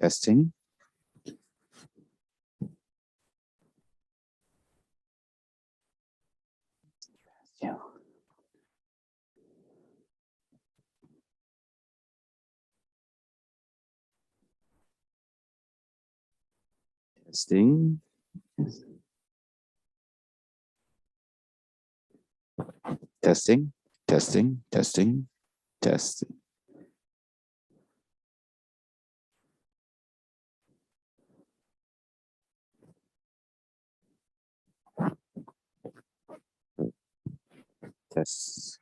Testing. Yeah. Testing. Testing. Testing. Testing. Testing. Test.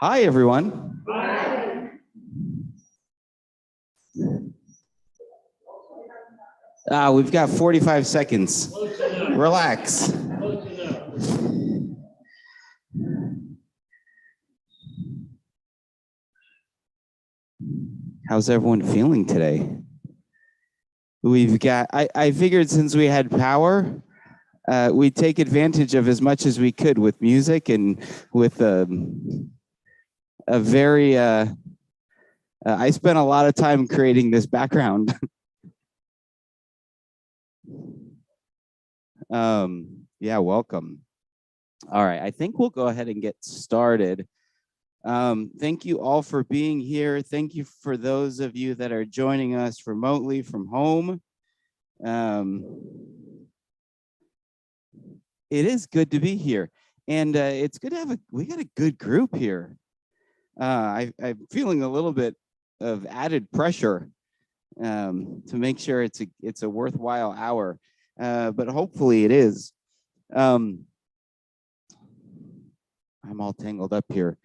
Hi, everyone. Hi. We've got 45 seconds. Close enough. Relax. Close enough. How's everyone feeling today? We've got, I figured since we had power, we'd take advantage of as much as we could with music and with a very, I spent a lot of time creating this background. Yeah, welcome. All right, I think we'll go ahead and get started. Thank you all for being here. Thank you for those of you that are joining us remotely from home. It is good to be here, and it's good to have we got a good group here. I'm feeling a little bit of added pressure to make sure it's a worthwhile hour, but hopefully it is. I'm all tangled up here.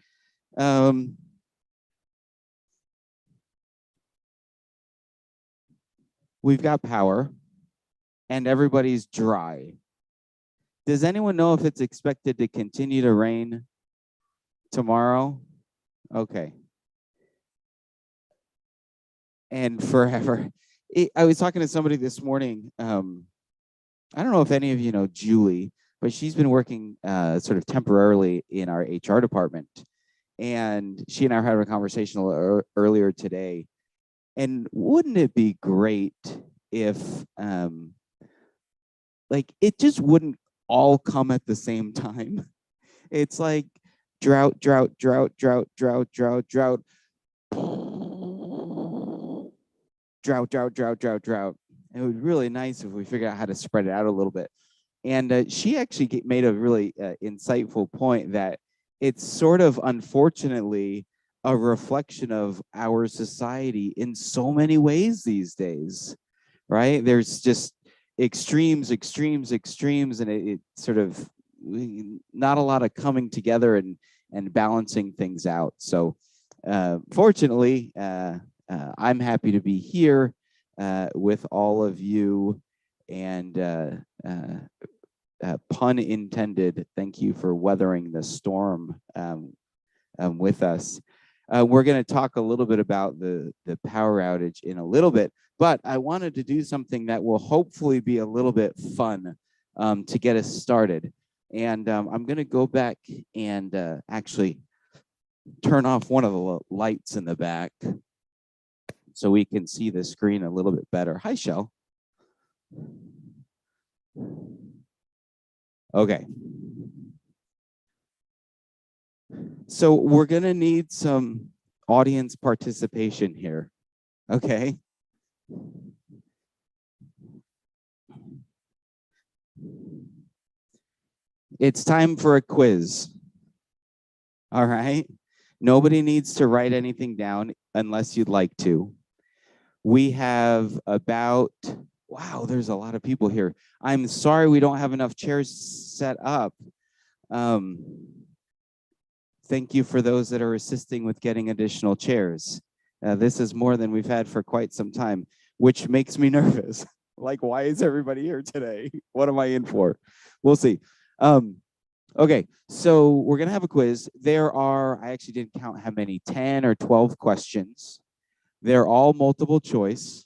We've got power, and everybody's dry. Does anyone know if it's expected to continue to rain tomorrow? Okay. And forever. I was talking to somebody this morning. I don't know if any of you know Julie, but she's been working sort of temporarily in our HR department. And she and I were having a conversation earlier today. And wouldn't it be great if like it just wouldn't all come at the same time? It's like drought, drought, drought, drought, drought, drought, drought, drought, drought, drought, drought, drought. It would be really nice if we figure out how to spread it out a little bit. And she actually made a really insightful point that it's sort of unfortunately a reflection of our society in so many ways these days, right? There's just extremes, extremes, extremes, and it sort of not a lot of coming together and balancing things out. So fortunately, I'm happy to be here with all of you, and pun intended, thank you for weathering the storm with us. We're going to talk a little bit about the power outage in a little bit, but I wanted to do something that will hopefully be a little bit fun to get us started. And I'm going to go back and actually turn off one of the lights in the back so we can see the screen a little bit better. Hi, Shell. Okay. So we're going to need some audience participation here. Okay. It's time for a quiz. All right. Nobody needs to write anything down unless you'd like to. We have about, wow, there's a lot of people here. I'm sorry we don't have enough chairs set up. Thank you for those that are assisting with getting additional chairs. This is more than we've had for quite some time, which makes me nervous. Like, why is everybody here today? What am I in for? We'll see. Okay, so we're going to have a quiz. There are, I actually didn't count how many, 10 or 12 questions. They're all multiple choice.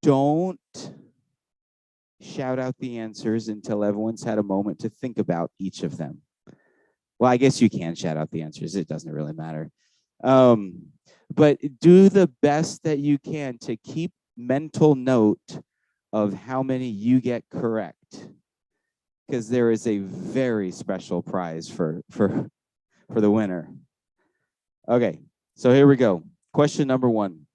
Don't shout out the answers until everyone's had a moment to think about each of them. Well, I guess you can shout out the answers. It doesn't really matter. But do the best that you can to keep mental note of how many you get correct, because there is a very special prize for the winner. Okay, so here we go. Question number 1.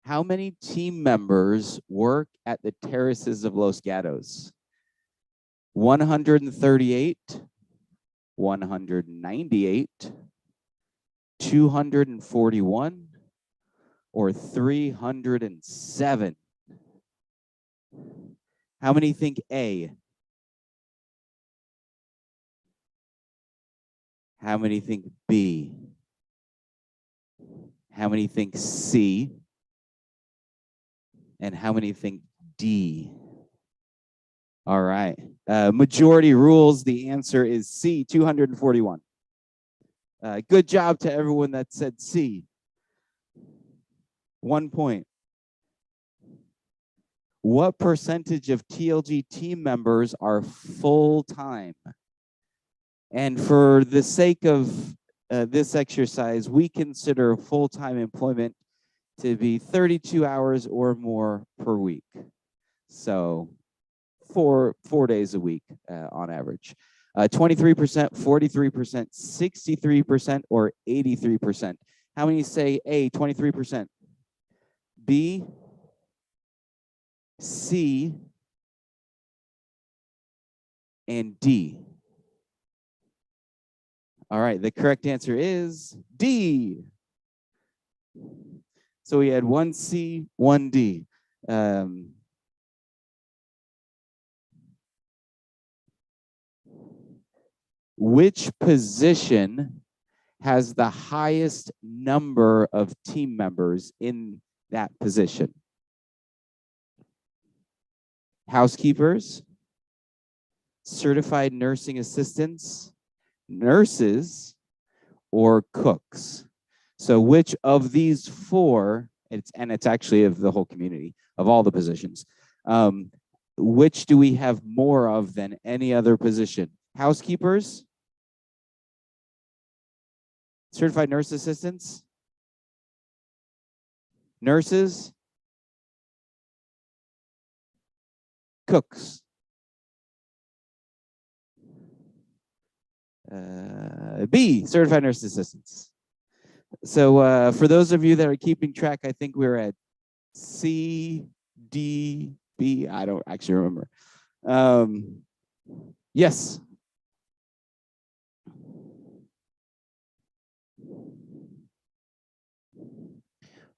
How many team members work at the Terraces of Los Gatos? 138, 198, 241, or 307? How many think A? How many think B? How many think C? And how many think D? All right. Majority rules. The answer is C, 241. Good job to everyone that said C. 1 point. What percentage of TLG team members are full-time? And for the sake of this exercise, we consider full-time employment to be 32 hours or more per week. So 4 days a week on average. 23%, 43%, 63%, or 83%. How many say A, 23%? B, C, and D? All right, the correct answer is D. So we had 1 C, 1 D. Which position has the highest number of team members in that position? Housekeepers, certified nursing assistants, nurses, or cooks? So which of these 4, and it's actually of the whole community, of all the positions, which do we have more of than any other position? Housekeepers, certified nurse assistants, nurses, cooks. B, certified nurse assistants. So for those of you that are keeping track, I think we're at C, D, B. I don't actually remember. Yes.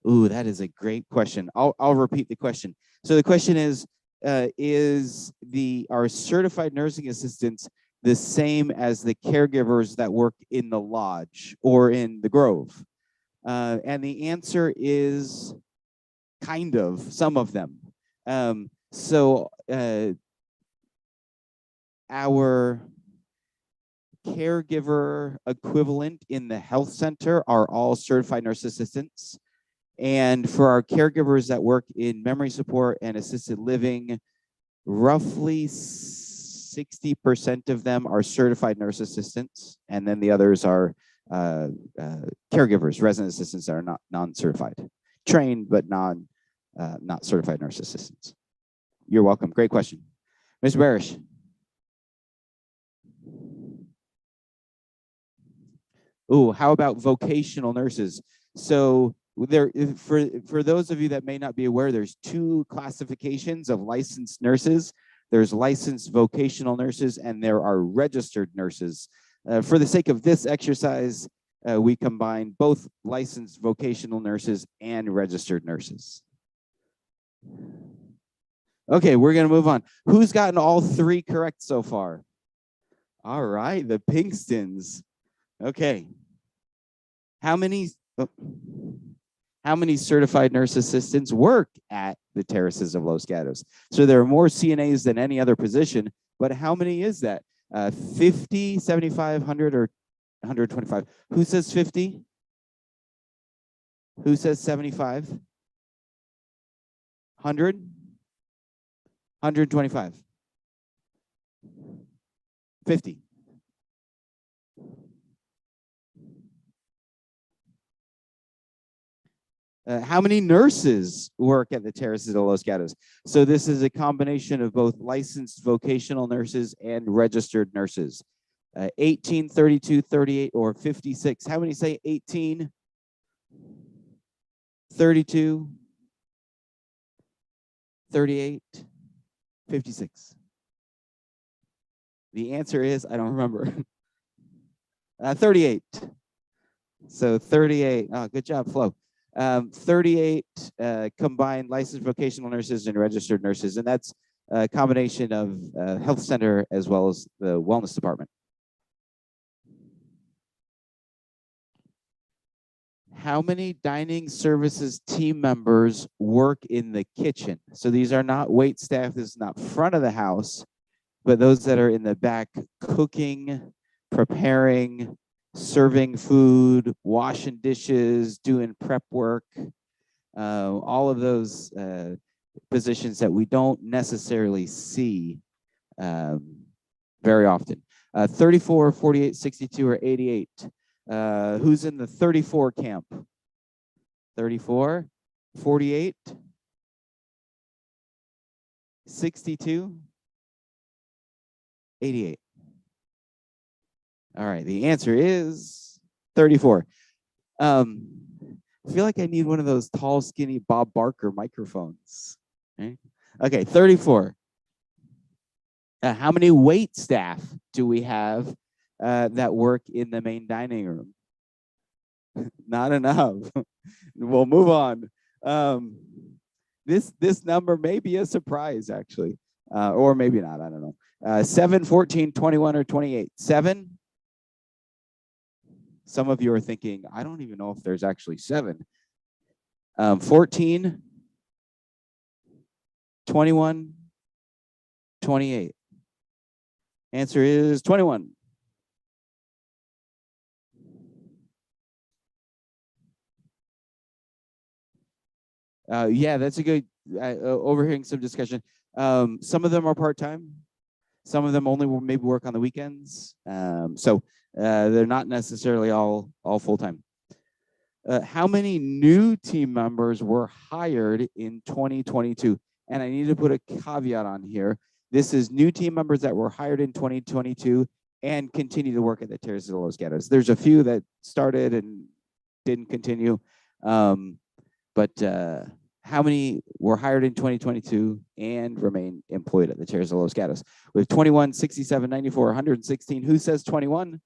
Ooh, that is a great question. I'll repeat the question. So the question is our certified nursing assistants the same as the caregivers that work in the lodge or in the Grove? And the answer is kind of, some of them. So our caregiver equivalent in the health center are all certified nurse assistants. And for our caregivers that work in memory support and assisted living, roughly 60% of them are certified nurse assistants, and then the others are caregivers, resident assistants that are not non-certified, trained but not certified nurse assistants. You're welcome. Great question, Ms. Barish. Ooh, how about vocational nurses? So there, for those of you that may not be aware, there's 2 classifications of licensed nurses. There's licensed vocational nurses, and there are registered nurses. For the sake of this exercise, we combine both licensed vocational nurses and registered nurses. Okay, we're gonna move on. Who's gotten all 3 correct so far? All right, the Pinkstons. Okay. How many certified nurse assistants work at the Terraces of Los Gatos? So there are more CNAs than any other position, but how many is that? 50, 75, 100, or 125? Who says 50? Who says 75? 100? 125? 50? How many nurses work at the Terraces of Los Gatos? So this is a combination of both licensed vocational nurses and registered nurses. 18, 32, 38, or 56. How many say 18, 32, 38, 56? The answer is, I don't remember. 38. So 38. Oh, good job, Flo. 38 combined licensed vocational nurses and registered nurses, and that's a combination of health center as well as the wellness department. How many dining services team members work in the kitchen? So these are not wait staff. This is not front of the house, but those that are in the back cooking, preparing, serving food, washing dishes, doing prep work, all of those positions that we don't necessarily see very often. 34, 48, 62, or 88. Who's in the 34 camp? 34, 48, 62, 88. All right, the answer is 34. I feel like I need one of those tall, skinny Bob Barker microphones. Right? Okay, 34. How many wait staff do we have that work in the main dining room? Not enough. We'll move on. This number may be a surprise, actually, or maybe not. I don't know. 7, 14, 21, or 28. 7. Some of you are thinking, I don't even know if there's actually 7. 14, 21, 28. Answer is 21. Yeah, that's a good, overhearing some discussion. Some of them are part-time. Some of them only maybe work on the weekends. So they're not necessarily all full-time. How many new team members were hired in 2022? And I need to put a caveat on here. This is new team members that were hired in 2022 and continue to work at the Terraces de los Gatos. There's a few that started and didn't continue. But how many were hired in 2022 and remain employed at the Terraces de los Gatos? We have 21, 67, 94, 116. Who says 21?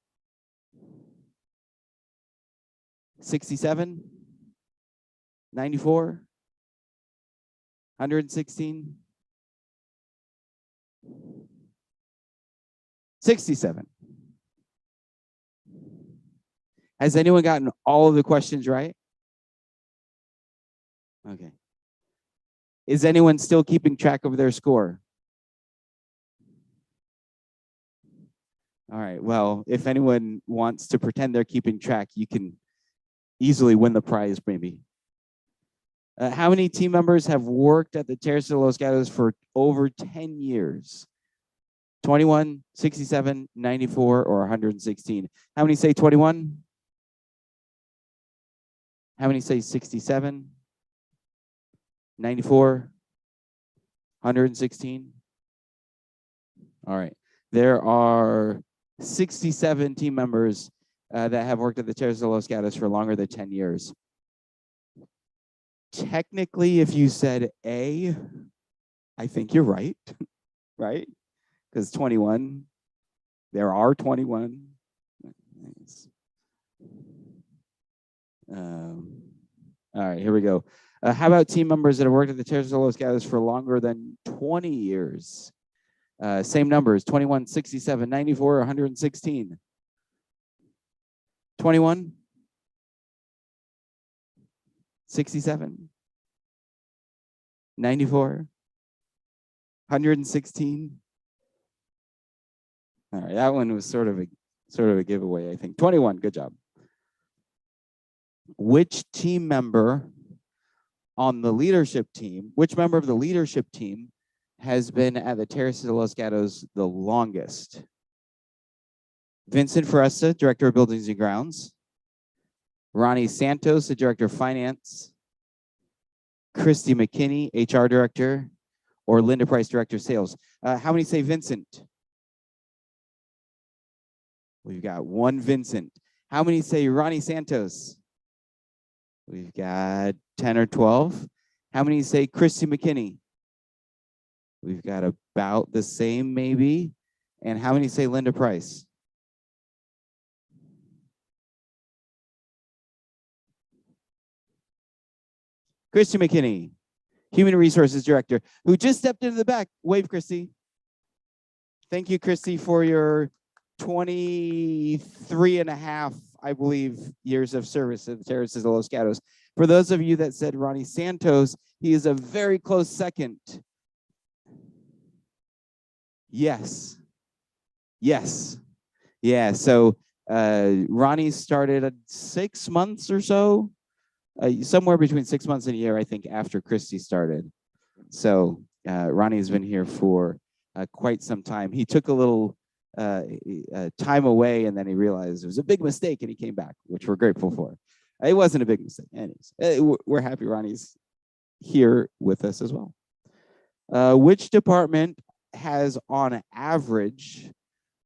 67, 94, 116, 67. Has anyone gotten all of the questions right? Okay. Is anyone still keeping track of their score? All right. Well, if anyone wants to pretend they're keeping track, you can easily win the prize, maybe. How many team members have worked at the Terraces de los Gatos for over 10 years? 21, 67, 94, or 116? How many say 21? How many say 67, 94, 116? All right. There are 67 team members that have worked at the Terraces de los Gatos for longer than 10 years. Technically, if you said A, I think you're right, right? Because 21, there are 21. All right, here we go. How about team members that have worked at the Terraces de los Gatos for longer than 20 years? Same numbers, 21, 67, 94, 116. 21, 67, 94, 116. All right, that one was sort of a giveaway, I think. 21, good job. Which team member on the leadership team, which member of the leadership team has been at the Terraces de los Gatos the longest? Vincent Foresta, Director of Buildings and Grounds. Ronnie Santos, the Director of Finance. Christy McKinney, HR Director. Or Linda Price, Director of Sales. How many say Vincent? We've got one Vincent. How many say Ronnie Santos? We've got 10 or 12. How many say Christy McKinney? We've got about the same, maybe. And how many say Linda Price? Christy McKinney, Human Resources Director, who just stepped into the back. Wave, Christy. Thank you, Christy, for your 23 and a half I believe, years of service at the Terraces de Los Gatos. For those of you that said Ronnie Santos, he is a very close second. Yes. Yes. Yeah. So Ronnie started at 6 months or so, somewhere between 6 months and a year, I think, after Christy started. So Ronnie has been here for quite some time. He took a little time away, and then he realized it was a big mistake, and he came back, which we're grateful for. It wasn't a big mistake. Anyways, we're happy Ronnie's here with us as well. Which department has, on average,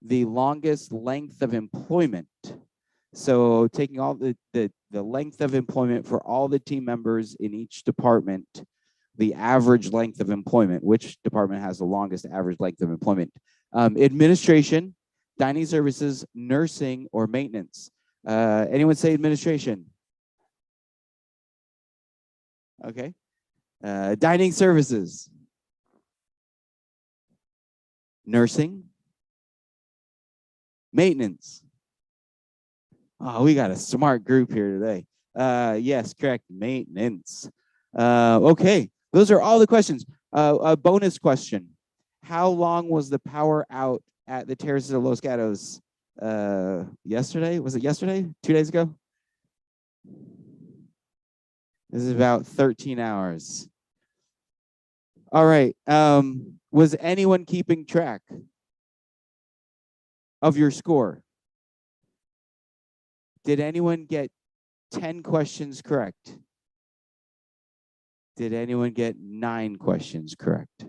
the longest length of employment? So taking all the length of employment for all the team members in each department, the average length of employment, which department has the longest average length of employment? Administration, dining services, nursing, or maintenance? Anyone say administration? Okay. Dining services. Nursing. Maintenance. Oh, we got a smart group here today. Yes, correct. Maintenance. Okay, those are all the questions. A bonus question. How long was the power out at the Terraces de Los Gatos yesterday? Was it yesterday? 2 days ago? This is about 13 hours. All right. Was anyone keeping track of your score? Did anyone get 10 questions correct? Did anyone get 9 questions correct?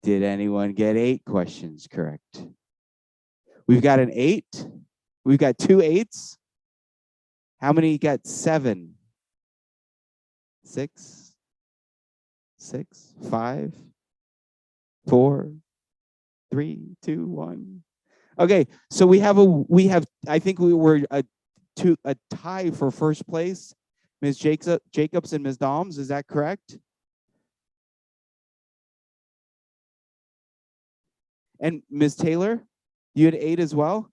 Did anyone get 8 questions correct? We've got an 8. We've got 2 8s. How many got 7? 6, 6, 5, 4, 3, 2, 1. Okay, so we have I think we were a tie for first place. Ms. Jacobs and Ms. Doms, is that correct? And Ms. Taylor, you had 8 as well?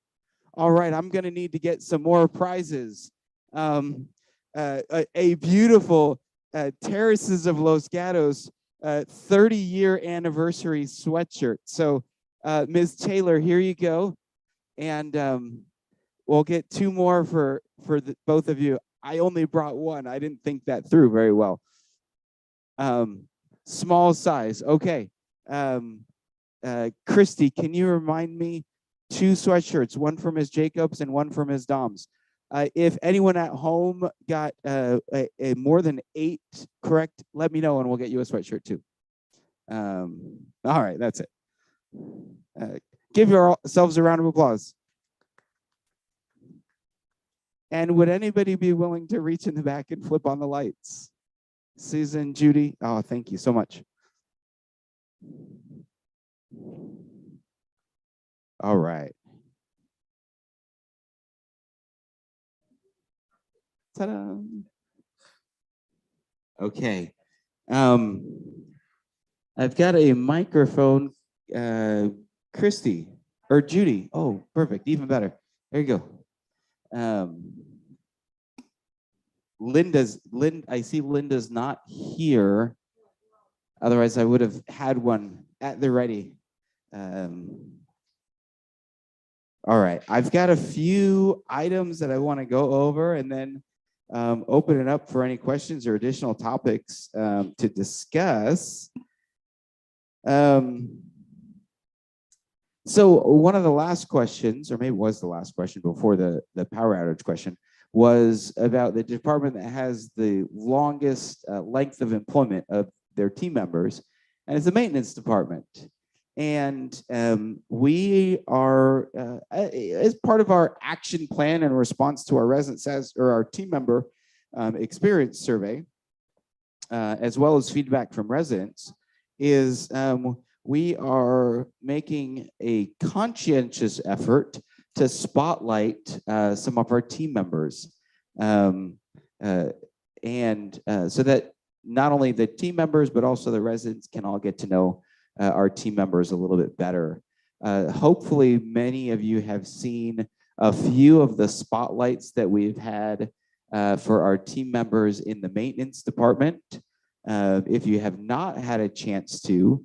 All right, I'm gonna need to get some more prizes. A beautiful Terraces of Los Gatos 30-year anniversary sweatshirt. So Ms. Taylor, here you go. And we'll get 2 more for both of you. I only brought 1. I didn't think that through very well. Small size. Okay. Christy, can you remind me 2 sweatshirts, 1 for Ms. Jacobs and 1 for Ms. Doms? If anyone at home got a more than 8 correct, let me know and we'll get you a sweatshirt too. All right, that's it. Give yourselves a round of applause. And would anybody be willing to reach in the back and flip on the lights? Susan, Judy, oh, thank you so much. All right. Ta-da. Okay. I've got a microphone. Christy or Judy. Oh, perfect. Even better. There you go. I see Linda's not here. Otherwise, I would have had one at the ready. All right, I've got a few items that I want to go over and then open it up for any questions or additional topics to discuss. So one of the last questions, or maybe it was the last question before the power outage question, was about the department that has the longest length of employment of their team members, and it's the maintenance department. And we are, as part of our action plan in response to our our team member experience survey, as well as feedback from residents, is we are making a conscientious effort to spotlight some of our team members, and so that not only the team members but also the residents can all get to know our team members a little bit better. Hopefully, many of you have seen a few of the spotlights that we've had for our team members in the maintenance department. If you have not had a chance to,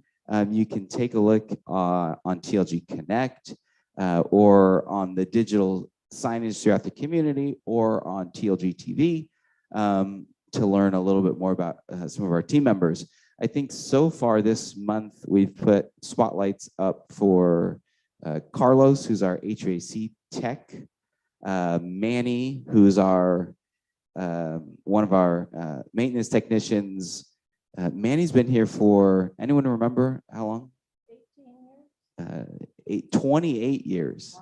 you can take a look on TLG Connect or on the digital signage throughout the community or on TLG TV to learn a little bit more about some of our team members. I think so far this month, we've put spotlights up for Carlos, who's our HVAC tech, Manny, who's our one of our maintenance technicians. Manny's been here for, anyone remember how long? 28 years.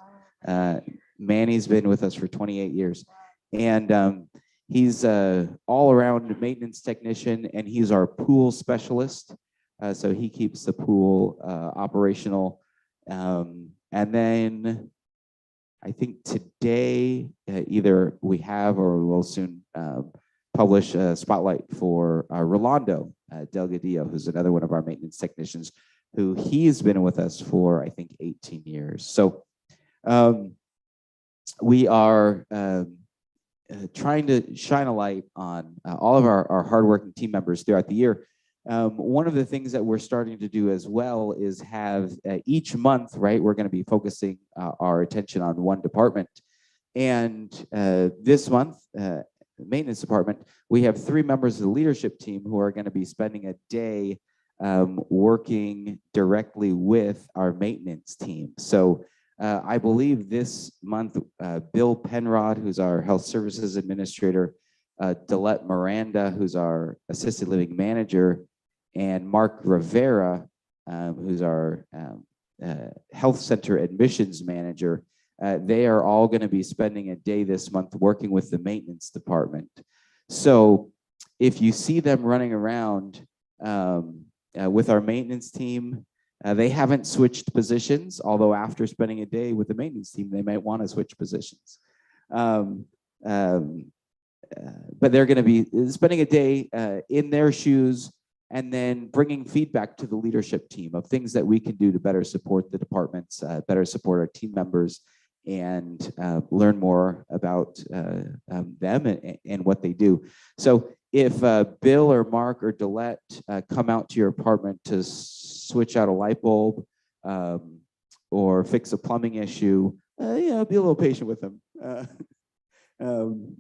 Manny's been with us for 28 years. And he's all around maintenance technician, and he's our pool specialist. So he keeps the pool operational. And then I think today, either we have or we will soon publish a spotlight for Rolando Delgadillo, who's another one of our maintenance technicians, who he's been with us for, I think, 18 years. So we are trying to shine a light on all of our hardworking team members throughout the year. One of the things that we're starting to do as well is have each month, right, we're going to be focusing our attention on one department. And this month, maintenance department, we have 3 members of the leadership team who are going to be spending a day working directly with our maintenance team. So I believe this month, Bill Penrod, who's our health services administrator, Delette Miranda, who's our assisted living manager, and Mark Rivera, who's our health center admissions manager. They are all going to be spending a day this month working with the maintenance department. So if you see them running around with our maintenance team, they haven't switched positions, although after spending a day with the maintenance team, they might want to switch positions. But they're going to be spending a day in their shoes and then bringing feedback to the leadership team of things that we can do to better support the departments, better support our team members, and learn more about them and what they do. So if Bill or Mark or Delette come out to your apartment to switch out a light bulb or fix a plumbing issue, be a little patient with them.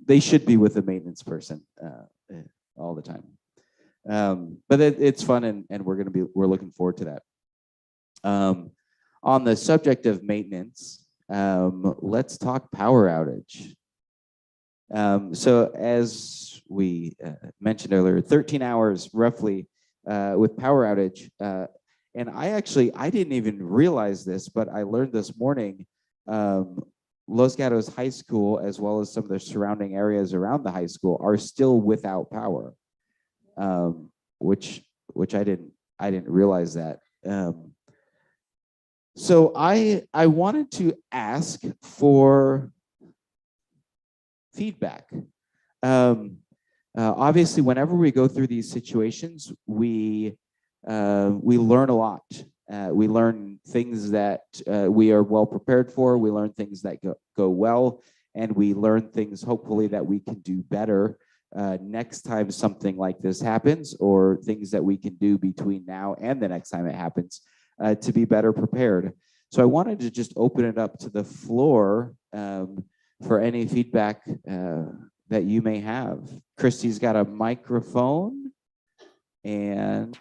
They should be with a maintenance person all the time. But it's fun, and we're looking forward to that. On the subject of maintenance, let's talk power outage. So as we mentioned earlier, 13 hours roughly with power outage. And I didn't even realize this, but I learned this morning, Los Gatos High School, as well as some of the surrounding areas around the high school, are still without power, which I didn't realize that. So I wanted to ask for feedback. Obviously, whenever we go through these situations, we learn a lot. We learn things that we are well prepared for. We learn things that go well, and we learn things, hopefully, that we can do better next time something like this happens, or things that we can do between now and the next time it happens to be better prepared. So I wanted to just open it up to the floor for any feedback that you may have. Christy's got a microphone, and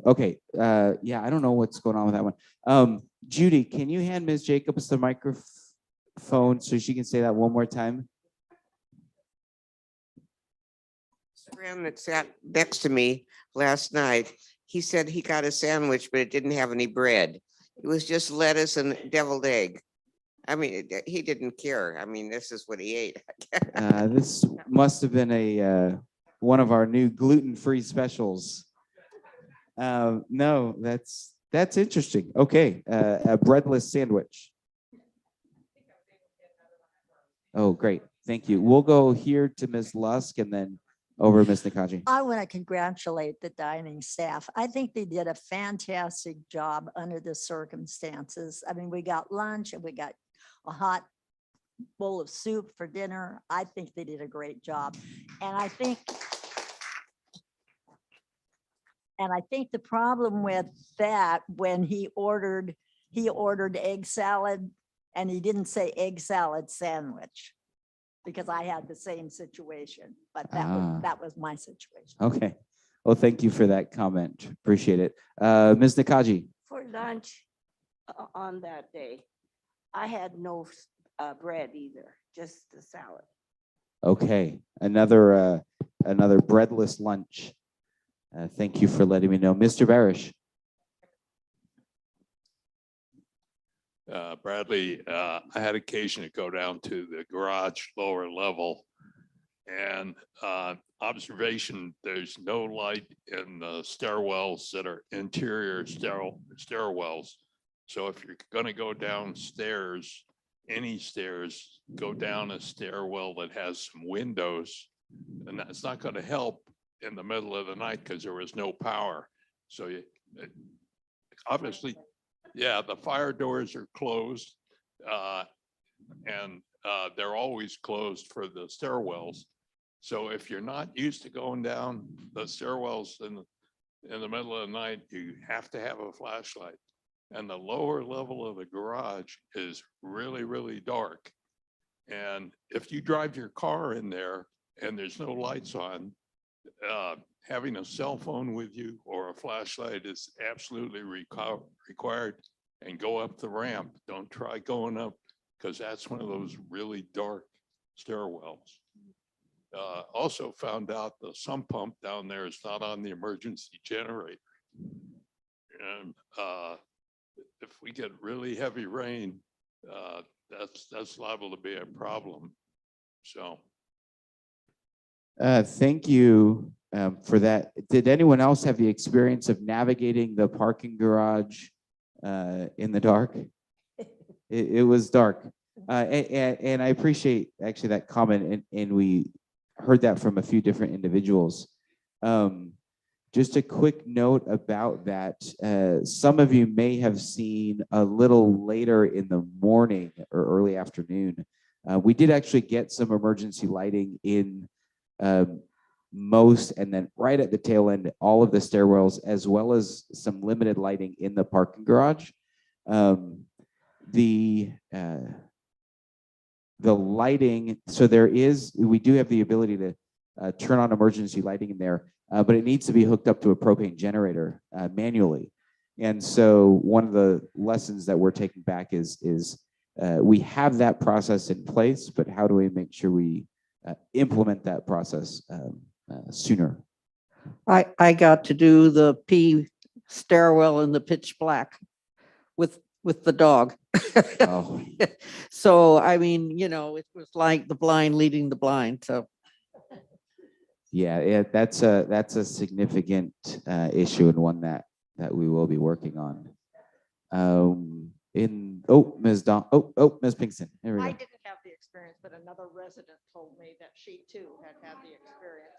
okay, yeah, I don't know what's going on with that one. Judy, can you hand Ms. Jacobs the microphone so she can say that one more time? The friend that sat next to me last night, he said he got a sandwich, but it didn't have any bread. It was just lettuce and deviled egg. I mean, he didn't care. I mean, this is what he ate. This must have been a one of our new gluten-free specials. No, that's That's interesting. Okay, a breadless sandwich. Oh, great. Thank you. We'll go here to Ms. Lusk and then over to Ms. Nakaji. I want to congratulate the dining staff. I think they did a fantastic job under the circumstances. I mean, we got lunch and we got a hot bowl of soup for dinner. I think they did a great job. And I think the problem with that, when he ordered egg salad and he didn't say egg salad sandwich, because I had the same situation, but that was my situation. Okay. Well, thank you for that comment. Appreciate it. Ms. Nakaji. For lunch on that day, I had no bread either, just the salad. Okay. Another breadless lunch. Thank you for letting me know. Mr. Barish. Bradley, I had occasion to go down to the garage lower level and observation, there's no light in the stairwells that are interior stairwells. So if you're going to go downstairs, any stairs, go down a stairwell that has some windows, and that's not going to help in the middle of the night because there was no power. So obviously, yeah, the fire doors are closed and they're always closed for the stairwells. So if you're not used to going down the stairwells in the middle of the night, you have to have a flashlight. And the lower level of the garage is really, really dark. And if you drive your car in there and there's no lights on, having a cell phone with you or a flashlight is absolutely required. And go up the ramp. Don't try going up because that's one of those really dark stairwells. Also found out the sump pump down there is not on the emergency generator. And if we get really heavy rain, that's liable to be a problem. So. Thank you for that. Did anyone else have the experience of navigating the parking garage in the dark? It was dark. And I appreciate actually that comment, and we heard that from a few different individuals. Just a quick note about that. Some of you may have seen a little later in the morning or early afternoon, we did actually get some emergency lighting in most, and then right at the tail end, all of the stairwells, as well as some limited lighting in the parking garage. The lighting, so we do have the ability to turn on emergency lighting in there, but it needs to be hooked up to a propane generator manually. And so one of the lessons that we're taking back is we have that process in place, but how do we make sure we implement that process sooner? I got to do the P stairwell in the pitch black with the dog. Oh. So, I mean, it was like the blind leading the blind. So. Yeah, that's a significant issue, and one that we will be working on. Ms. Pinkston. Here we go. I didn't have the experience, but another resident told me that she too had had the experience.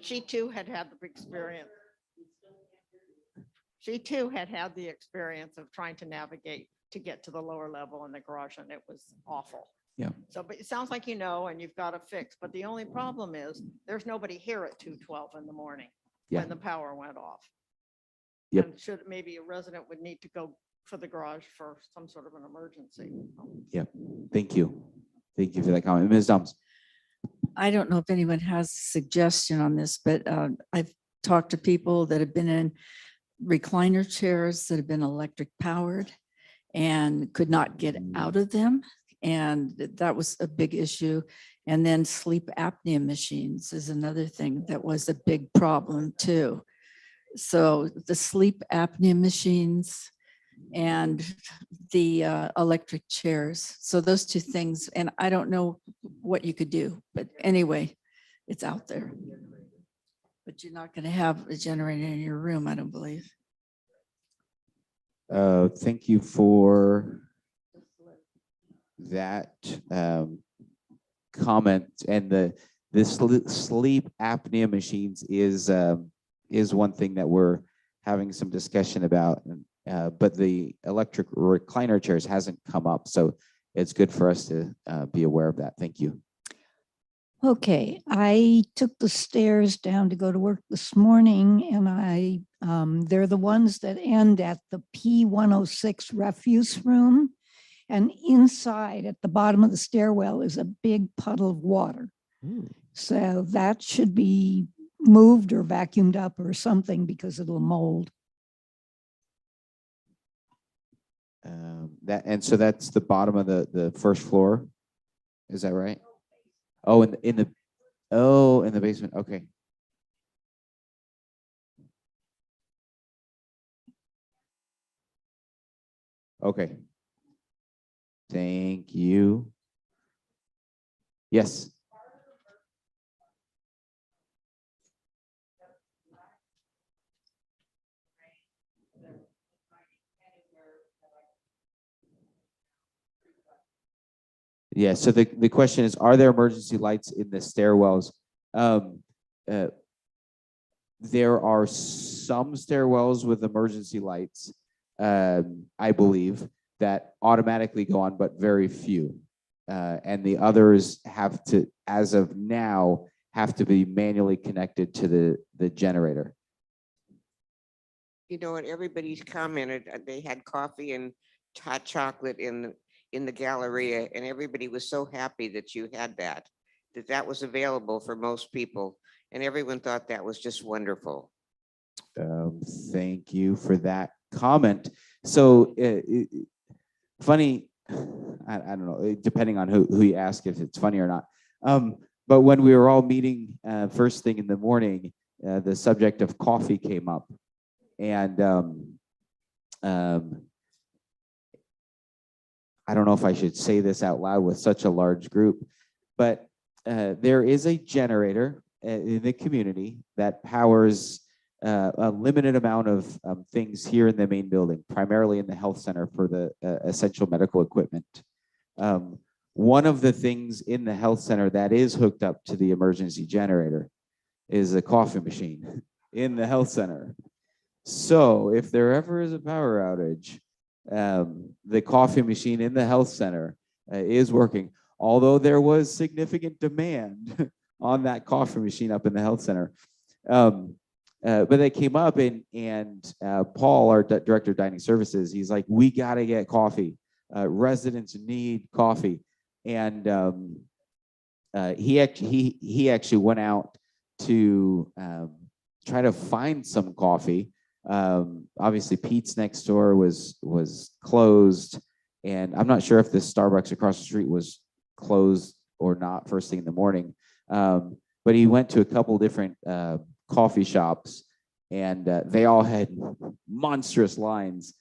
She too had had the experience. She too had had the experience of trying to navigate to get to the lower level in the garage, and it was awful. Yeah. So, but it sounds like and you've got a fix, but the only problem is there's nobody here at 2:12 in the morning Yeah. when the power went off. Yep. And maybe a resident would need to go for the garage for some sort of an emergency. Yep. Thank you. Thank you for that comment. Ms. Doms. I don't know if anyone has a suggestion on this, but I've talked to people that have been in recliner chairs that have been electric powered and could not get out of them. And that was a big issue. And then sleep apnea machines is another thing that was a big problem too. So the sleep apnea machines and the electric chairs. So those two things, and I don't know what you could do, but anyway, it's out there. But you're not going to have a generator in your room, I don't believe. Thank you for that comment. And the sleep apnea machines is one thing that we're having some discussion about. But the electric recliner chairs hasn't come up, so it's good for us to be aware of that. Thank you. Okay, I took the stairs down to go to work this morning and they're the ones that end at the P106 refuse room. And inside at the bottom of the stairwell is a big puddle of water. So that should be moved or vacuumed up or something because it'll mold. So that's the bottom of the first floor. Is that right? Oh, in the basement. Okay. Okay. Thank you. Yes. Yeah, so the question is, are there emergency lights in the stairwells? There are some stairwells with emergency lights, I believe, that automatically go on, but very few. And the others have to, as of now, have to be manually connected to the generator. You know what, everybody's commented, they had coffee and hot chocolate in the Galleria, and everybody was so happy that you had that was available for most people. And everyone thought that was just wonderful. Thank you for that comment. So funny, I don't know, depending on who you ask if it's funny or not. But when we were all meeting first thing in the morning, the subject of coffee came up. And I don't know if I should say this out loud with such a large group, but there is a generator in the community that powers a limited amount of things here in the main building, primarily in the health center for the essential medical equipment. One of the things in the health center that is hooked up to the emergency generator is a coffee machine in the health center. So if there ever is a power outage, the coffee machine in the health center is working, although there was significant demand on that coffee machine up in the health center. But they came up and Paul, our director of dining services, he's like, we got to get coffee. Residents need coffee. And he actually went out to try to find some coffee. Obviously Pete's next door was closed, and I'm not sure if the Starbucks across the street was closed or not first thing in the morning. But he went to a couple different coffee shops, and they all had monstrous lines.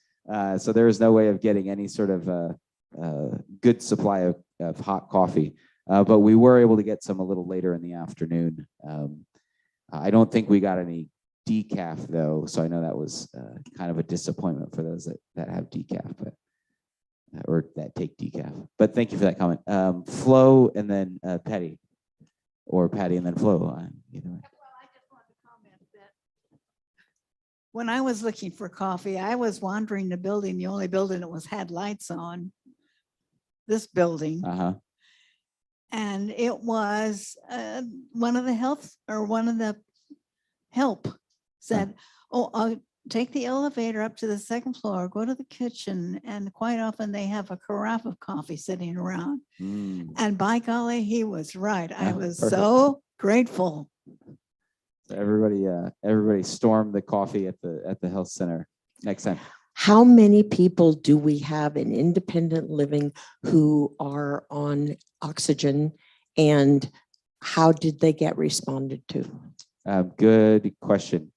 So there was no way of getting any sort of good supply of hot coffee. But we were able to get some a little later in the afternoon. I don't think we got any decaf though, so I know that was kind of a disappointment for those that have decaf, but or that take decaf. But thank you for that comment. Flo and then Patty, or Patty and then Flo. Either way. Well, I just wanted to comment that when I was looking for coffee, I was wandering the building, the only building that had lights on, this building. And it was one of the help said, oh, I'll take the elevator up to the second floor, go to the kitchen, and quite often they have a carafe of coffee sitting around. And by golly, he was right. I was Perfect. so grateful. So everybody stormed the coffee at the health center next time. How many people do we have in independent living who are on oxygen, and how did they get responded to? Good question.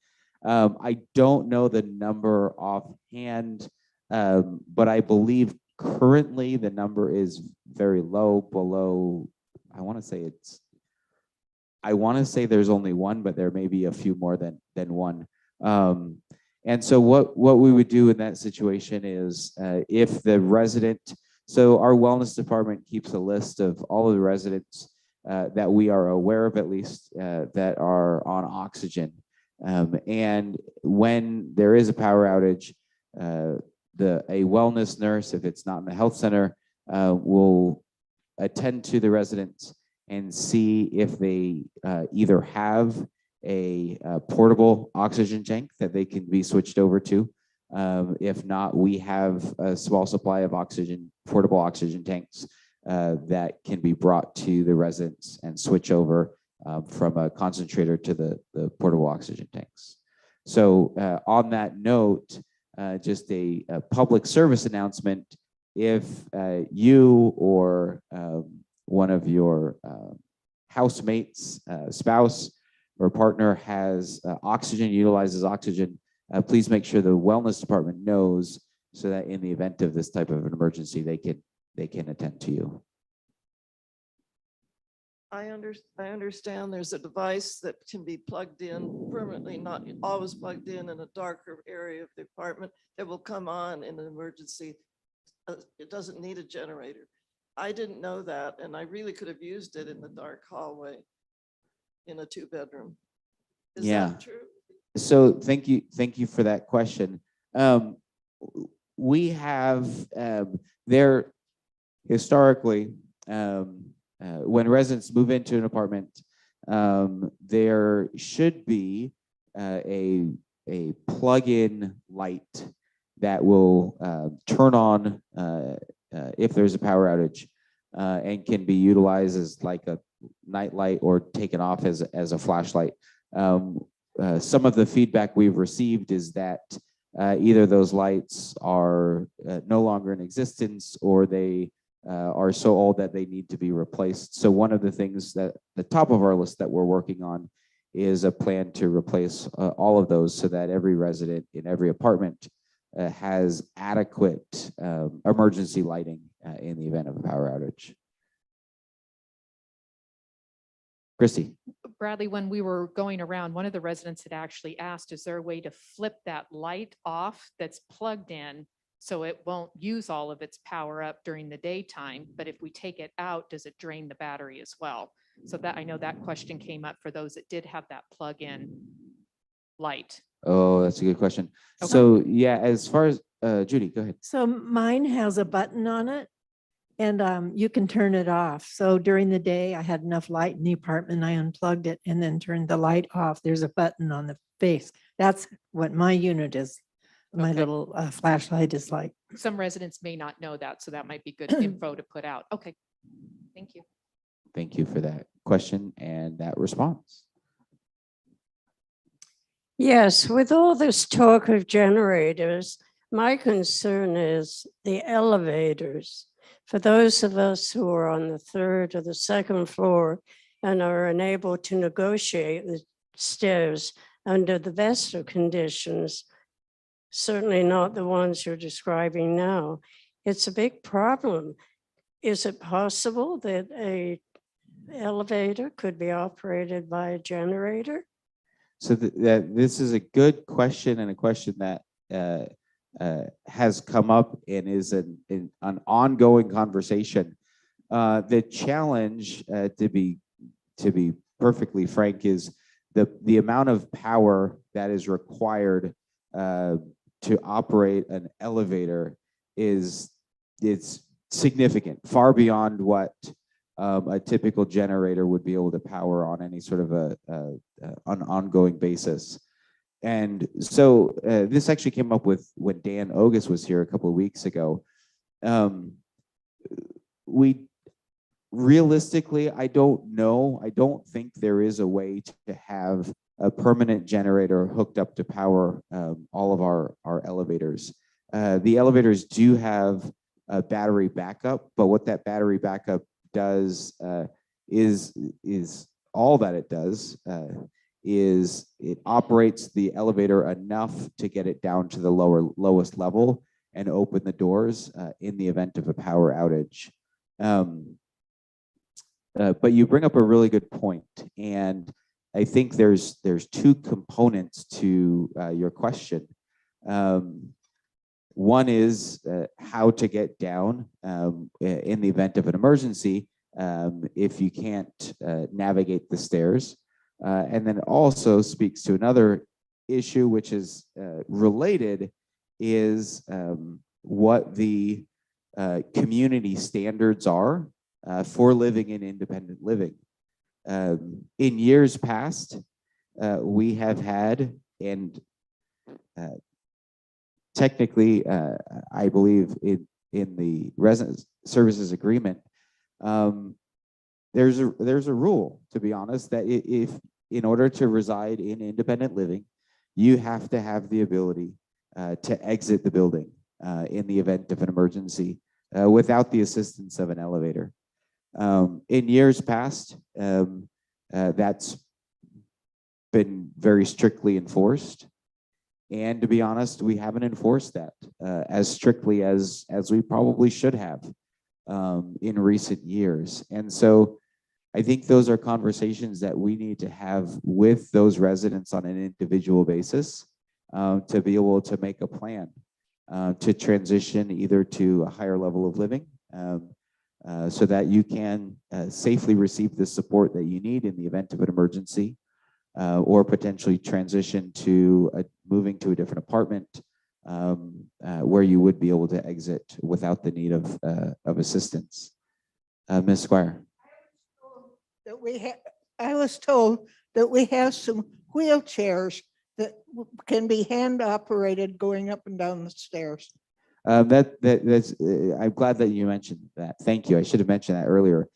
I don't know the number offhand, but I believe currently the number is very low, below, I want to say it's I want to say there's only one, but there may be a few more than one. And so what we would do in that situation is if the resident, so our wellness department keeps a list of all of the residents that we are aware of, at least, that are on oxygen. And when there is a power outage, a wellness nurse, if it's not in the health center, will attend to the residents and see if they either have a portable oxygen tank that they can be switched over to. If not, we have a small supply of portable oxygen tanks that can be brought to the residents and switch over from a concentrator to the portable oxygen tanks. So on that note, just a public service announcement: if you or one of your housemates, spouse, or partner has oxygen, utilizes oxygen, please make sure the wellness department knows, so that in the event of this type of an emergency, they can attend to you. I understand there's a device that can be plugged in permanently, not always plugged in a darker area of the apartment, that will come on in an emergency. It doesn't need a generator. I didn't know that, and I really could have used it in the dark hallway in a 2-bedroom. Is that true? So thank you for that question. We have there historically, when residents move into an apartment, there should be a plug-in light that will turn on if there's a power outage, and can be utilized as like a night light or taken off as a flashlight. Some of the feedback we've received is that either those lights are no longer in existence, or they are so old that they need to be replaced. So one of the things that the top of our list that we're working on is a plan to replace all of those, so that every resident in every apartment has adequate emergency lighting in the event of a power outage. Christy. Bradley, when we were going around, one of the residents had actually asked, is there a way to flip that light off that's plugged in so it won't use all of its power up during the daytime? But if we take it out, does it drain the battery as well? So that, I know that question came up for those that did have that plug-in light. Oh, that's a good question. Okay. So yeah, as far as Judy, go ahead. So mine has a button on it, and you can turn it off. So during the day, I had enough light in the apartment, I unplugged it and then turned the light off. There's a button on the face. That's what my unit is. My Okay. little flashlight is like. Some residents may not know that, so that might be good info to put out. Okay, thank you. Thank you for that question and that response. Yes, with all this talk of generators, my concern is the elevators. For those of us who are on the 3rd or the 2nd floor and are unable to negotiate the stairs under the best of conditions, certainly not the ones you're describing now, it's a big problem. Is it possible that a elevator could be operated by a generator? So this is a good question, and a question that has come up and is an ongoing conversation. The challenge, to be perfectly frank, is the amount of power that is required to operate an elevator it's significant, far beyond what a typical generator would be able to power on any sort of an ongoing basis. And so this actually came up with when Dan Ogus was here a couple of weeks ago. We realistically, I don't think there is a way to have a permanent generator hooked up to power all of our elevators. The elevators do have a battery backup, but what that battery backup does is all that it does is it operates the elevator enough to get it down to the lowest level and open the doors in the event of a power outage. but you bring up a really good point, and I think there's two components to your question. One is how to get down in the event of an emergency if you can't navigate the stairs, and then it also speaks to another issue which is related, is what the community standards are for living in independent living. In years past, we have had, and technically, I believe in the resident services agreement, there's a rule, to be honest, that if in order to reside in independent living, you have to have the ability to exit the building in the event of an emergency without the assistance of an elevator. In years past, that's been very strictly enforced. And to be honest, we haven't enforced that as strictly as we probably should have in recent years. And so I think those are conversations that we need to have with those residents on an individual basis to be able to make a plan to transition either to a higher level of living so that you can safely receive the support that you need in the event of an emergency, or potentially transition to moving to a different apartment where you would be able to exit without the need of assistance. Ms. Squire. I was told that we have some wheelchairs that can be hand operated going up and down the stairs. That's I'm glad that you mentioned that. Thank you. I should have mentioned that earlier.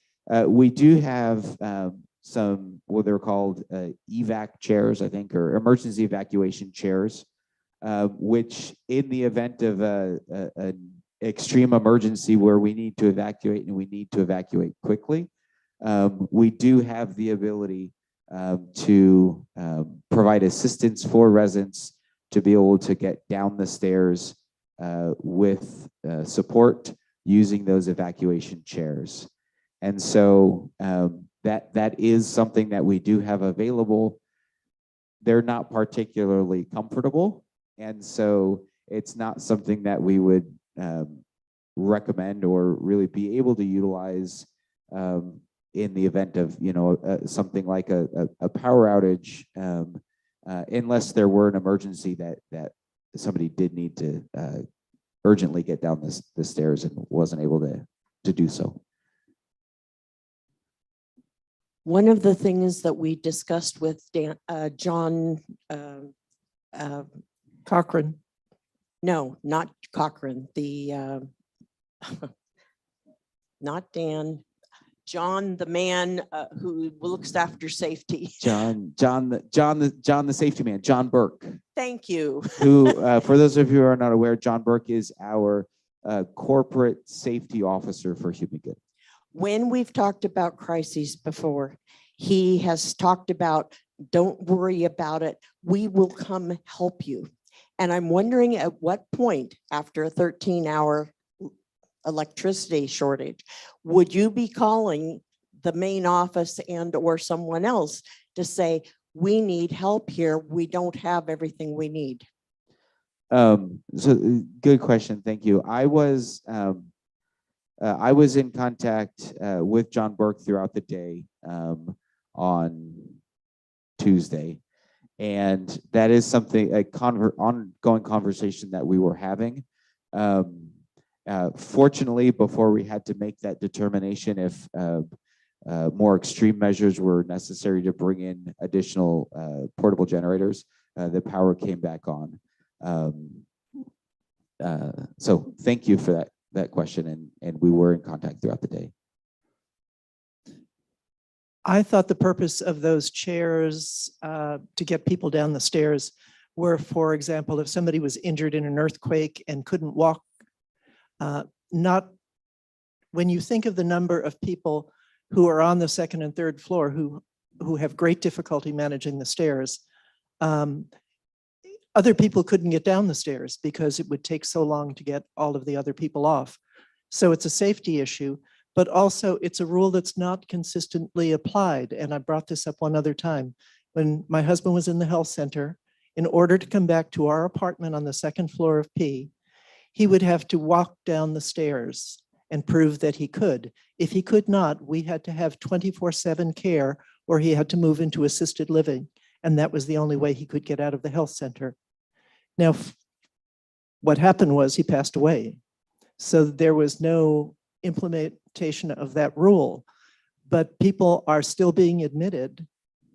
We do have some what they're called evac chairs, I think, or emergency evacuation chairs, which in the event of an extreme emergency where we need to evacuate and we need to evacuate quickly, we do have the ability to provide assistance for residents to be able to get down the stairs with support using those evacuation chairs. And so that is something that we do have available. They're not particularly comfortable, and so it's not something that we would recommend or really be able to utilize in the event of something like a power outage, unless there were an emergency that somebody did need to urgently get down the stairs and wasn't able to do so. One of the things that we discussed with John Cochran. No, not Cochran, not Dan, John, the man who looks after safety. John the safety man, John Burke. Thank you. Who, for those of you who are not aware, John Burke is our corporate safety officer for Human Good. When we've talked about crises before, he has talked about, don't worry about it. We will come help you. And I'm wondering at what point after a 13-hour electricity shortage, would you be calling the main office and or someone else to say, we need help here. We don't have everything we need. So good question. Thank you. I was in contact with John Burke throughout the day on Tuesday. And that is something, ongoing conversation that we were having. Fortunately, before we had to make that determination if more extreme measures were necessary to bring in additional portable generators, the power came back on. So thank you for that question, and we were in contact throughout the day. I thought the purpose of those chairs to get people down the stairs were, for example, if somebody was injured in an earthquake and couldn't walk, not when you think of the number of people who are on the second and third floor who have great difficulty managing the stairs, other people couldn't get down the stairs because it would take so long to get all of the other people off. So it's a safety issue, But also, it's a rule that's not consistently applied. And I brought this up one other time. When my husband was in the health center, in order to come back to our apartment on the second floor of P, he would have to walk down the stairs and prove that he could. If he could not, we had to have 24/7 care, or he had to move into assisted living. And that was the only way he could get out of the health center. Now, what happened was he passed away. So there was no implementation of that rule, but people are still being admitted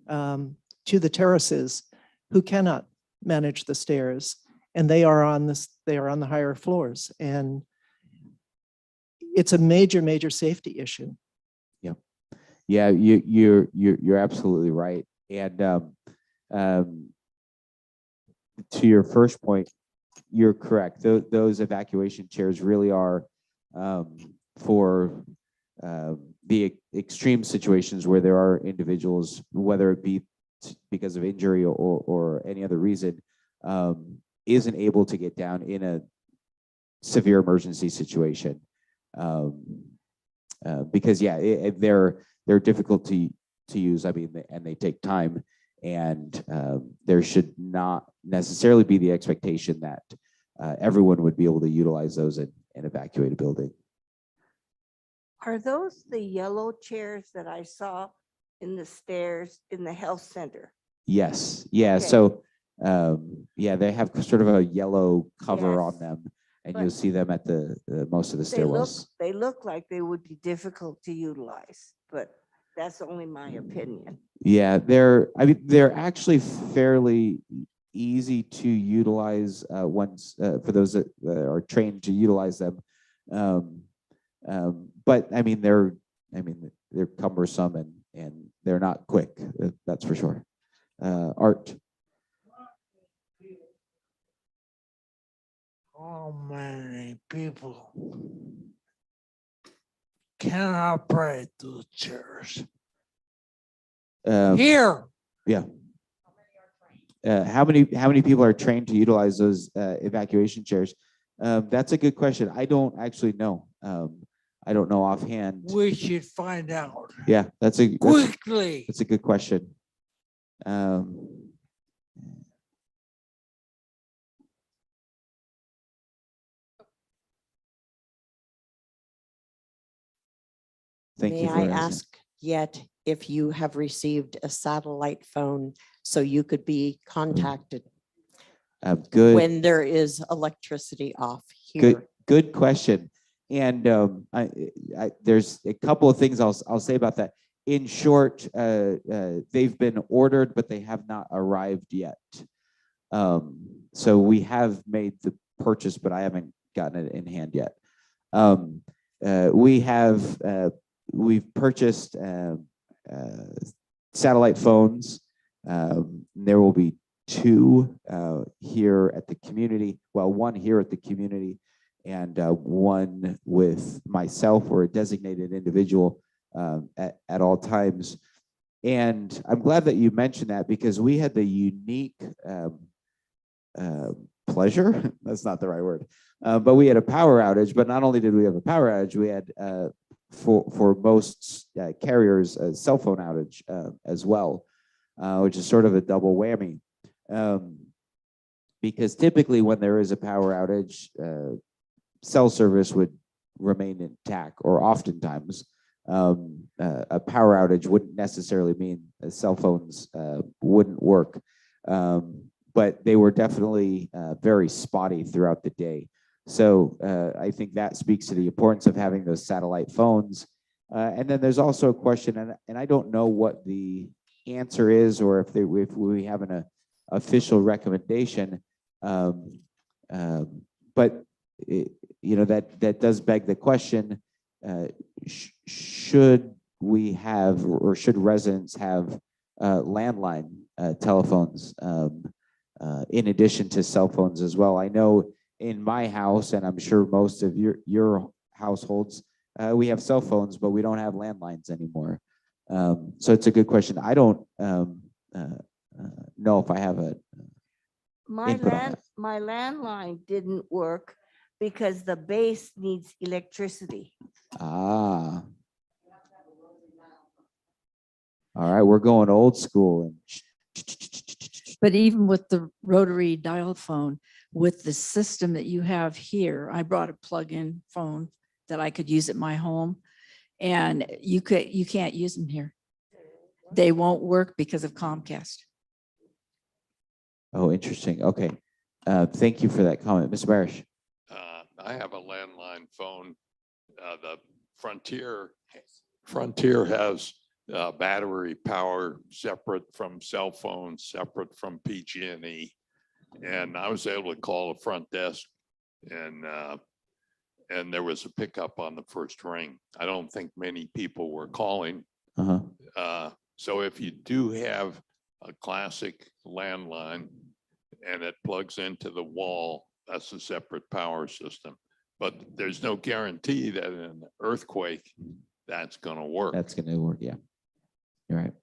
to the terraces who cannot manage the stairs, and they are on the higher floors, and it's a major safety issue. Yeah, you're absolutely right. And to your first point, you're correct. Those evacuation chairs really are for the extreme situations where there are individuals, whether it be because of injury or any other reason, isn't able to get down in a severe emergency situation. Because they're difficult to use. I mean, and they take time, and there should not necessarily be the expectation that everyone would be able to utilize those and evacuate a building. Are those the yellow chairs that I saw in the stairs in the health center? Yes. Yeah. Okay. So they have sort of a yellow cover on Yes. them, and But you'll see them at the most of the stairwells. They look like they would be difficult to utilize, but that's only my opinion. Yeah, they're actually fairly easy to utilize once for those that are trained to utilize them. But I mean they're cumbersome and they're not quick. That's for sure. Art. How many people can operate those chairs? Here. Yeah. How many people are trained to utilize those evacuation chairs? That's a good question. I don't actually know. I don't know offhand. We should find out Yeah, that's a quickly. That's a good question. Thank May you for I asking. ask yet if you have received a satellite phone so you could be contacted Good. when there is electricity off here? Good question. And there's a couple of things I'll say about that. In short, they've been ordered, but they have not arrived yet. So we have made the purchase, but I haven't gotten it in hand yet. We've purchased satellite phones. There will be two here at the community. Well, one here at the community, and one with myself or a designated individual at all times. And I'm glad that you mentioned that, because we had the unique pleasure, that's not the right word, but we had a power outage. But not only did we have a power outage, we had for most carriers a cell phone outage as well, which is sort of a double whammy. Because typically when there is a power outage, cell service would remain intact, or oftentimes a power outage wouldn't necessarily mean cell phones wouldn't work. But they were definitely very spotty throughout the day. So I think that speaks to the importance of having those satellite phones. And then there's also a question, and I don't know what the answer is, or if we have an official recommendation. But that does beg the question: should we have, or should residents have landline telephones in addition to cell phones as well? I know in my house, and I'm sure most of your households, we have cell phones, but we don't have landlines anymore. So it's a good question. I don't know if I have a My input on that. landline didn't work because the base needs electricity. Ah. All right, we're going old school. And But even with the rotary dial phone, with the system that you have here, I brought a plug-in phone that I could use at my home. And you can't use them here. They won't work because of Comcast. oh, interesting. Okay. Thank you for that comment, Mr. Barish. I have a landline phone. The Frontier has battery power separate from cell phones, separate from PG&E. And I was able to call the front desk and there was a pickup on the first ring. I don't think many people were calling. So if you do have a classic landline and it plugs into the wall, that's a separate power system. But there's no guarantee that in an earthquake, that's going to work. That's going to work. Yeah. You're right.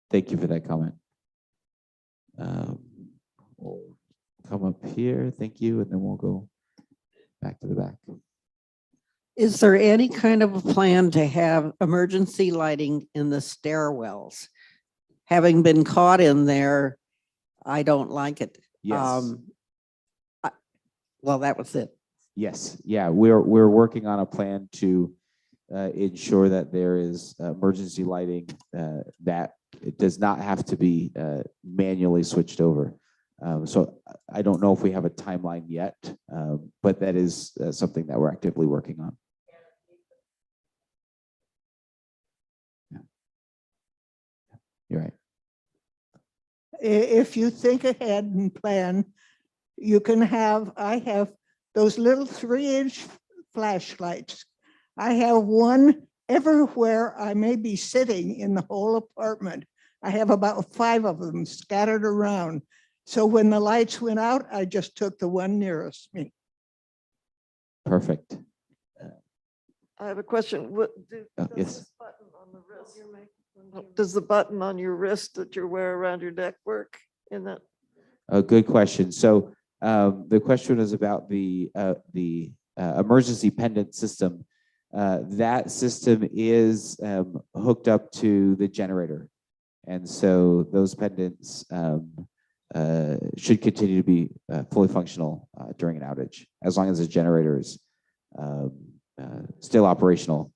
Thank you for that comment. We'll come up here. Thank you. And then we'll go back to the back. Is there any kind of a plan to have emergency lighting in the stairwells? Having been caught in there, I don't like it. Yes. Well, that was it. Yes. Yeah. We're working on a plan to ensure that there is emergency lighting that it does not have to be manually switched over. So I don't know if we have a timeline yet, but that is something that we're actively working on. Yeah. You're right. If you think ahead and plan, you can I have those little 3-inch flashlights. I have one everywhere I may be sitting in the whole apartment. I have about 5 of them scattered around. So when the lights went out, I just took the one nearest me. Perfect. I have a question. Yes. This button on the wrist- Does the button on your wrist that you wear around your neck work in that? A good question. So the question is about the emergency pendant system. That system is hooked up to the generator. And so those pendants should continue to be fully functional during an outage, as long as the generator is still operational.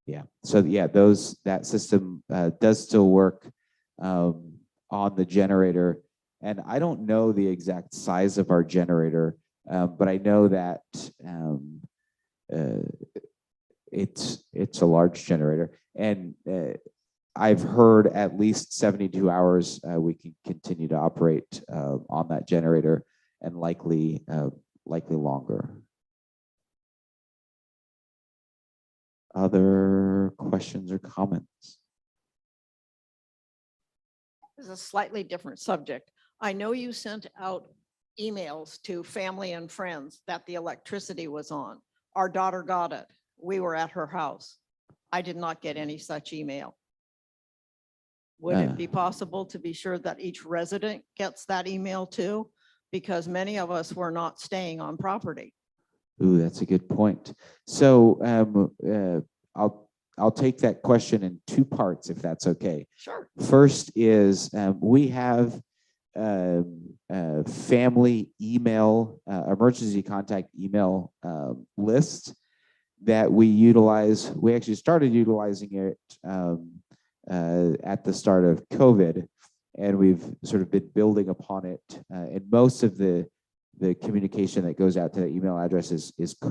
Yeah. So yeah, that system does still work on the generator. And I don't know the exact size of our generator, but I know that it's a large generator. And I've heard at least 72 hours we can continue to operate on that generator, and likely longer. Other questions or comments? This is a slightly different subject. I know you sent out emails to family and friends that the electricity was on. Our daughter got it. We were at her house. I did not get any such email. Would it be possible to be sure that each resident gets that email too? Because many of us were not staying on property. Ooh, that's a good point. So I'll take that question in 2 parts, if that's okay. Sure. First is we have family email, emergency contact email list that we utilize. We actually started utilizing it at the start of COVID, and we've sort of been building upon it. And most of the communication that goes out to the email address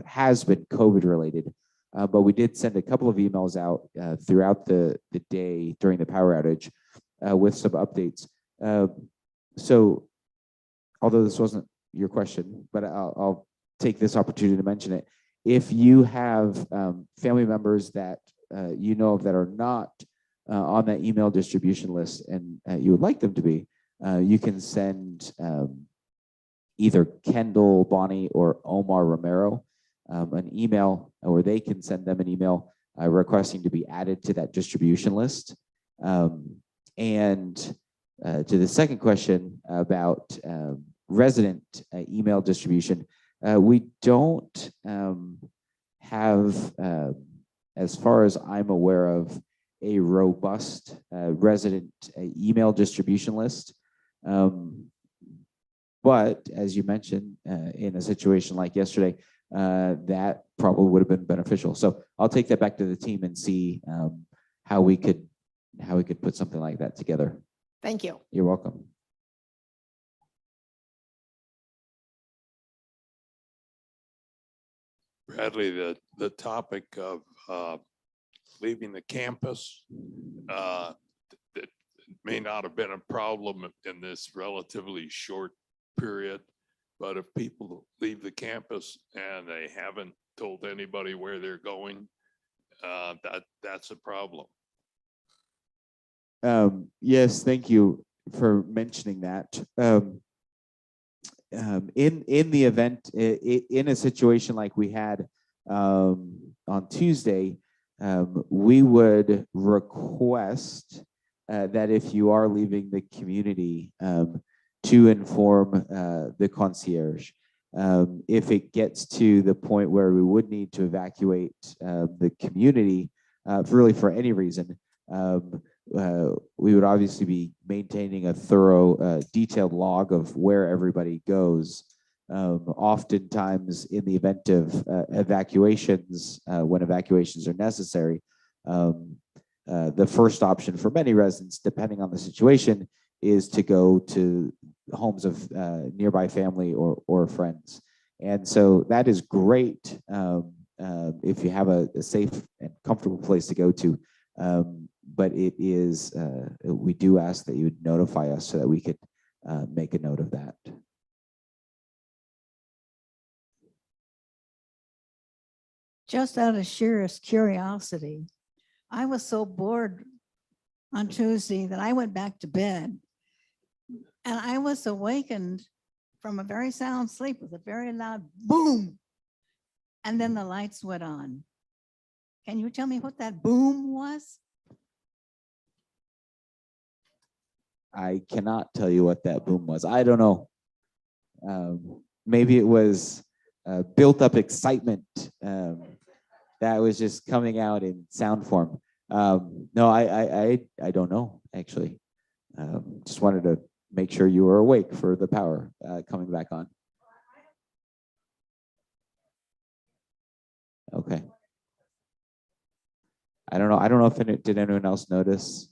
has been COVID related. But we did send a couple of emails out throughout the day during the power outage with some updates. So although this wasn't your question, but I'll take this opportunity to mention it. If you have family members that you know of that are not on that email distribution list and you would like them to be, you can send either Kendall, Bonnie, or Omar Romero an email, or they can send them an email requesting to be added to that distribution list. And to the second question about resident email distribution. We don't have, as far as I'm aware of, a robust resident email distribution list. But as you mentioned, in a situation like yesterday, that probably would have been beneficial. So I'll take that back to the team and see how we could put something like that together. Thank you. You're welcome. Bradley, the topic of leaving the campus, that may not have been a problem in this relatively short period, but if people leave the campus and they haven't told anybody where they're going, that's a problem. Yes, thank you for mentioning that. In the event, in a situation like we had on Tuesday, we would request that if you are leaving the community, to inform the concierge. If it gets to the point where we would need to evacuate the community, really for any reason, we would obviously be maintaining a thorough, detailed log of where everybody goes. Oftentimes, in the event of evacuations, when evacuations are necessary, the first option for many residents, depending on the situation, is to go to homes of nearby family or friends. And so that is great if you have a safe and comfortable place to go to. But it is, we do ask that you would notify us so that we could make a note of that. Just out of sheerest curiosity, I was so bored on Tuesday that I went back to bed, and I was awakened from a very sound sleep with a very loud boom, and then the lights went on. Can you tell me what that boom was? I cannot tell you what that boom was. I don't know. Maybe it was built up excitement that was just coming out in sound form. No, I don't know, actually. Just wanted to make sure you were awake for the power coming back on. Okay. I don't know. I don't know if did anyone else notice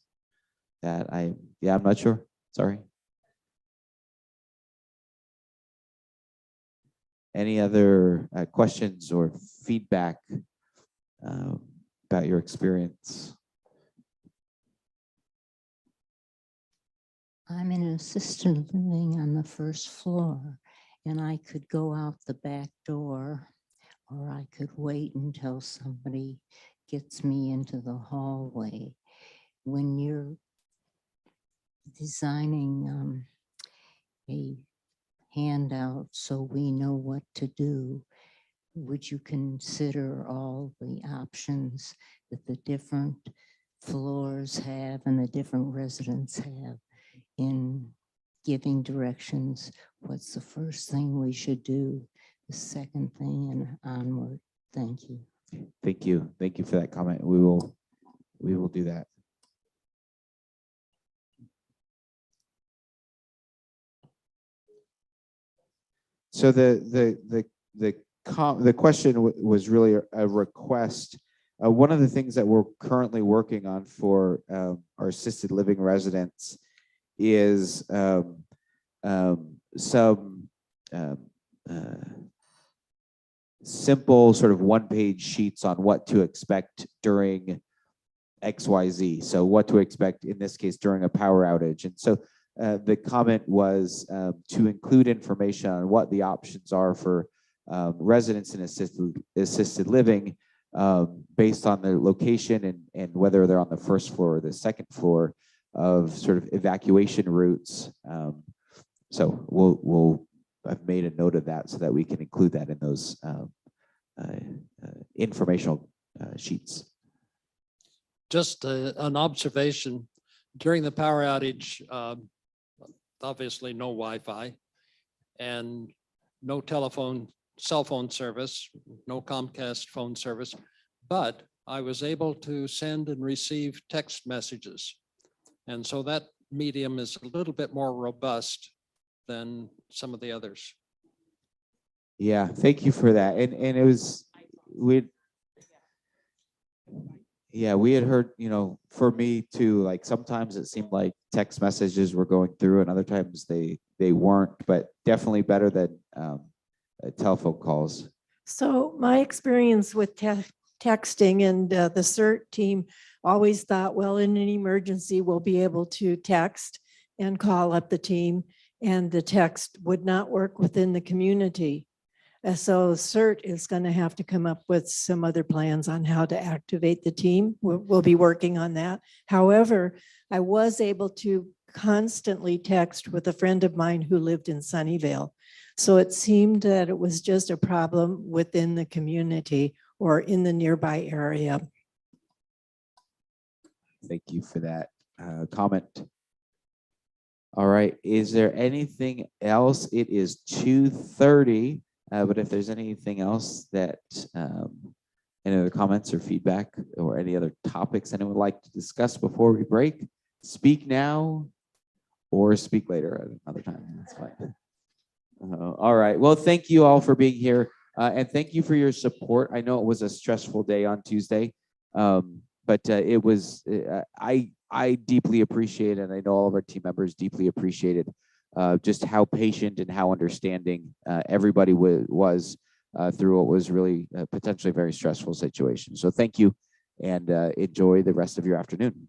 that? Yeah, I'm not sure. Sorry. Any other questions or feedback about your experience? I'm in an assisted living on the first floor, and I could go out the back door, or I could wait until somebody gets me into the hallway. When you're designing a handout so we know what to do, would you consider all the options that the different floors have and the different residents have in giving directions? What's the first thing we should do, the second thing, and onward? Thank you. Thank you. Thank you for that comment. We will do that. So the question was really a request. One of the things that we're currently working on for our assisted living residents is some simple sort of one-page sheets on what to expect during XYZ. So what to expect in this case during a power outage. And so the comment was to include information on what the options are for residents in assisted living based on their location and whether they're on the first floor or the second floor of sort of evacuation routes. So we'll I've made a note of that so that we can include that in those informational sheets. Just an observation, during the power outage, obviously no Wi-Fi. and no telephone, cell phone service, no Comcast phone service, but I was able to send and receive text messages. And so that medium is a little bit more robust than some of the others. Yeah, thank you for that. And it was, we had heard, for me too, like sometimes it seemed like text messages were going through and other times they weren't, but definitely better than telephone calls. So my experience with texting and the CERT team always thought, well, in an emergency, we'll be able to text and call up the team, and the text would not work within the community. So CERT is going to have to come up with some other plans on how to activate the team. We'll be working on that. However, I was able to constantly text with a friend of mine who lived in Sunnyvale. So it seemed that it was just a problem within the community or in the nearby area. Thank you for that comment. All right, is there anything else? It is 2:30, but if there's anything else that, any other comments or feedback or any other topics anyone would like to discuss before we break, speak now or speak later at another time. That's fine. All right, well, thank you all for being here. And thank you for your support. I know it was a stressful day on Tuesday, but it was, I deeply appreciate, and I know all of our team members deeply appreciated just how patient and how understanding everybody was through what was really potentially a very stressful situation. So thank you, and enjoy the rest of your afternoon.